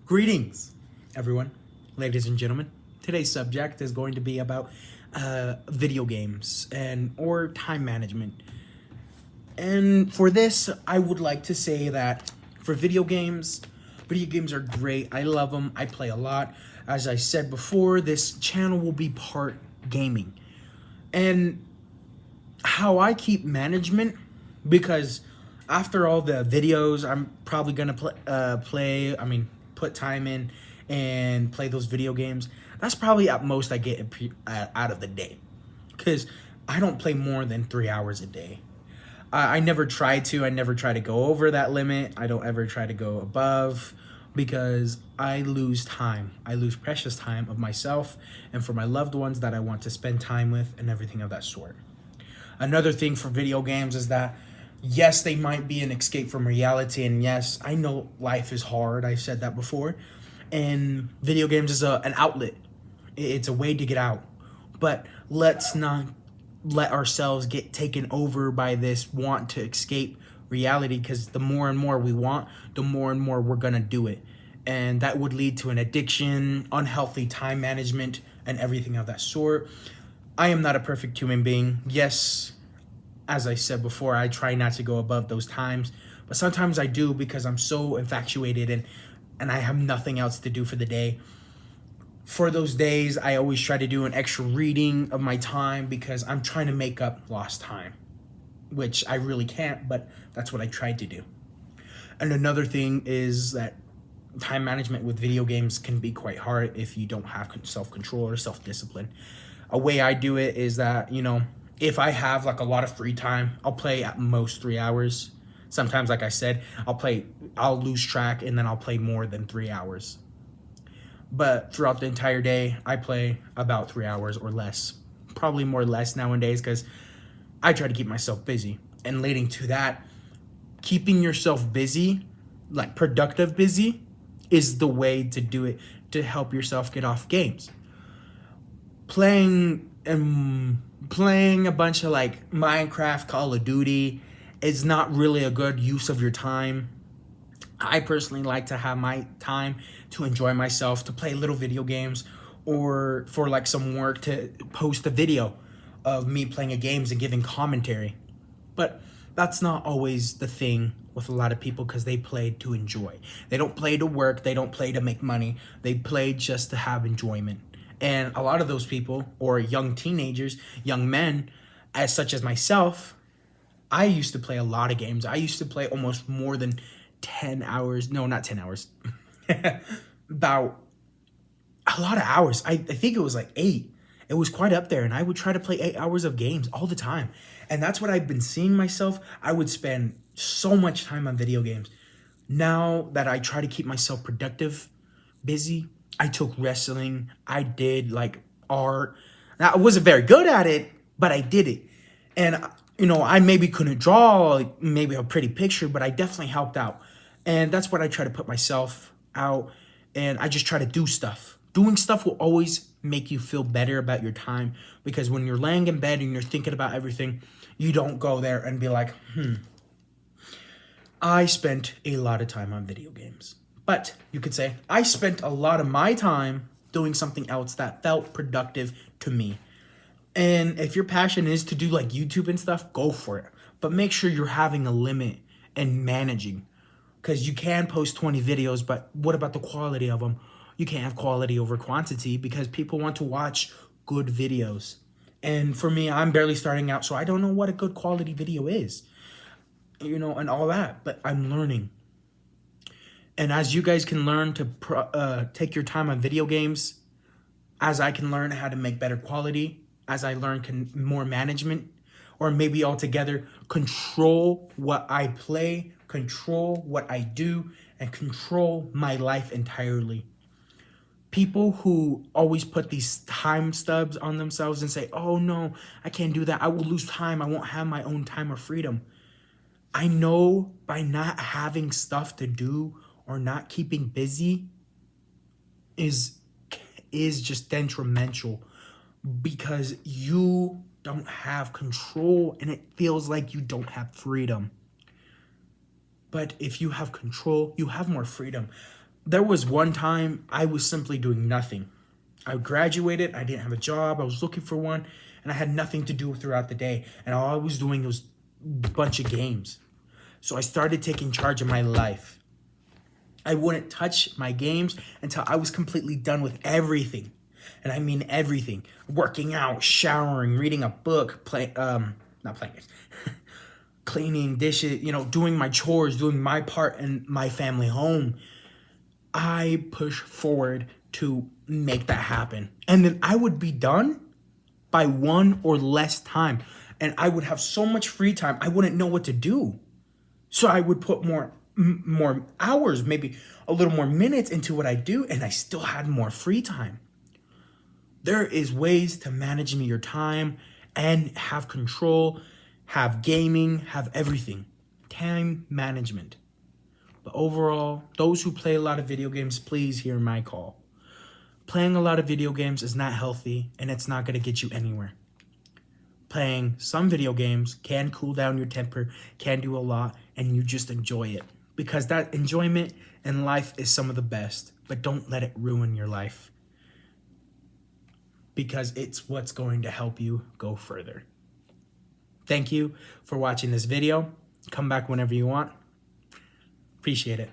Greetings, everyone, ladies and gentlemen. Today's subject is going to be about video games and or time management. And for this, I would like to say that for video games are great. I love them. I play a lot. As I said before, this channel will be part gaming. And how I keep management, because after all the videos I'm probably gonna put time in and play those video games. That's probably at most I get out of the day, because I don't play more than 3 hours a day. I never try to. I never try to go over that limit. I don't ever try to go above, because I lose time. I lose precious time of myself and for my loved ones that I want to spend time with and everything of that sort. Another thing for video games is that, yes, they might be an escape from reality, and yes, I know life is hard. I've said that before, and video games is an outlet. It's a way to get out. But let's not let ourselves get taken over by this want to escape reality, because the more and more we want, the more and more we're gonna do it, and that would lead to an addiction, unhealthy time management, and everything of that sort. I am not a perfect human being. Yes, as I said before, I try not to go above those times, but sometimes I do, because I'm so infatuated and I have nothing else to do for the day. For those days, I always try to do an extra reading of my time, because I'm trying to make up lost time, which I really can't, but that's what I tried to do. And another thing is that time management with video games can be quite hard if you don't have self-control or self-discipline. A way I do it is that, if I have like a lot of free time, I'll play at most 3 hours. Sometimes, like I said, I'll lose track and then I'll play more than 3 hours. But throughout the entire day, I play about 3 hours or less. Probably more or less nowadays, because I try to keep myself busy. And leading to that, keeping yourself busy, like productive busy, is the way to do it, to help yourself get off games. Playing a bunch of like Minecraft, Call of Duty is not really a good use of your time. I personally like to have my time to enjoy myself, to play little video games, or for like some work to post a video of me playing a games and giving commentary. But that's not always the thing with a lot of people, because they play to enjoy. They don't play to work, they don't play to make money, they play just to have enjoyment. And a lot of those people, or young teenagers, young men, as such as myself, I used to play a lot of games. I used to play almost more than 10 hours. No, not 10 hours. About a lot of hours. I think it was like 8. It was quite up there. And I would try to play 8 hours of games all the time. And that's what I've been seeing myself. I would spend so much time on video games. Now that I try to keep myself productive, busy, I took wrestling. I did like art. Now, I wasn't very good at it, but I did it. And, I maybe couldn't draw like, maybe a pretty picture, but I definitely helped out. And that's what I try to put myself out. And I just try to do stuff. Doing stuff will always make you feel better about your time, because when you're laying in bed and you're thinking about everything, you don't go there and be like, I spent a lot of time on video games. But you could say, I spent a lot of my time doing something else that felt productive to me. And if your passion is to do like YouTube and stuff, go for it. But make sure you're having a limit and managing. Because you can post 20 videos, but what about the quality of them? You can't have quality over quantity, because people want to watch good videos. And for me, I'm barely starting out, so I don't know what a good quality video is, and all that. But I'm learning. And as you guys can learn to take your time on video games, as I can learn how to make better quality, as I learn more management, or maybe altogether control what I play, control what I do, and control my life entirely. People who always put these time stubs on themselves and say, oh no, I can't do that, I will lose time, I won't have my own time or freedom. I know by not having stuff to do or not keeping busy is just detrimental, because you don't have control and it feels like you don't have freedom. But if you have control, you have more freedom. there was one time I was simply doing nothing. I graduated, I didn't have a job, I was looking for one, and I had nothing to do throughout the day. And all I was doing was a bunch of games. So I started taking charge of my life. I wouldn't touch my games until I was completely done with everything. And I mean everything. Working out, showering, reading a book, not playing it, cleaning dishes, doing my chores, doing my part in my family home. I push forward to make that happen. And then I would be done by one or less time. And I would have so much free time, I wouldn't know what to do. So I would put more hours, maybe a little more minutes into what I do, and I still had more free time. There is ways to manage your time and have control, have gaming, have everything. Time management. But overall, those who play a lot of video games, please hear my call. Playing a lot of video games is not healthy, and it's not going to get you anywhere. Playing some video games can cool down your temper, can do a lot, and you just enjoy it. Because that enjoyment in life is some of the best, but don't let it ruin your life. Because it's what's going to help you go further. Thank you for watching this video. Come back whenever you want. Appreciate it.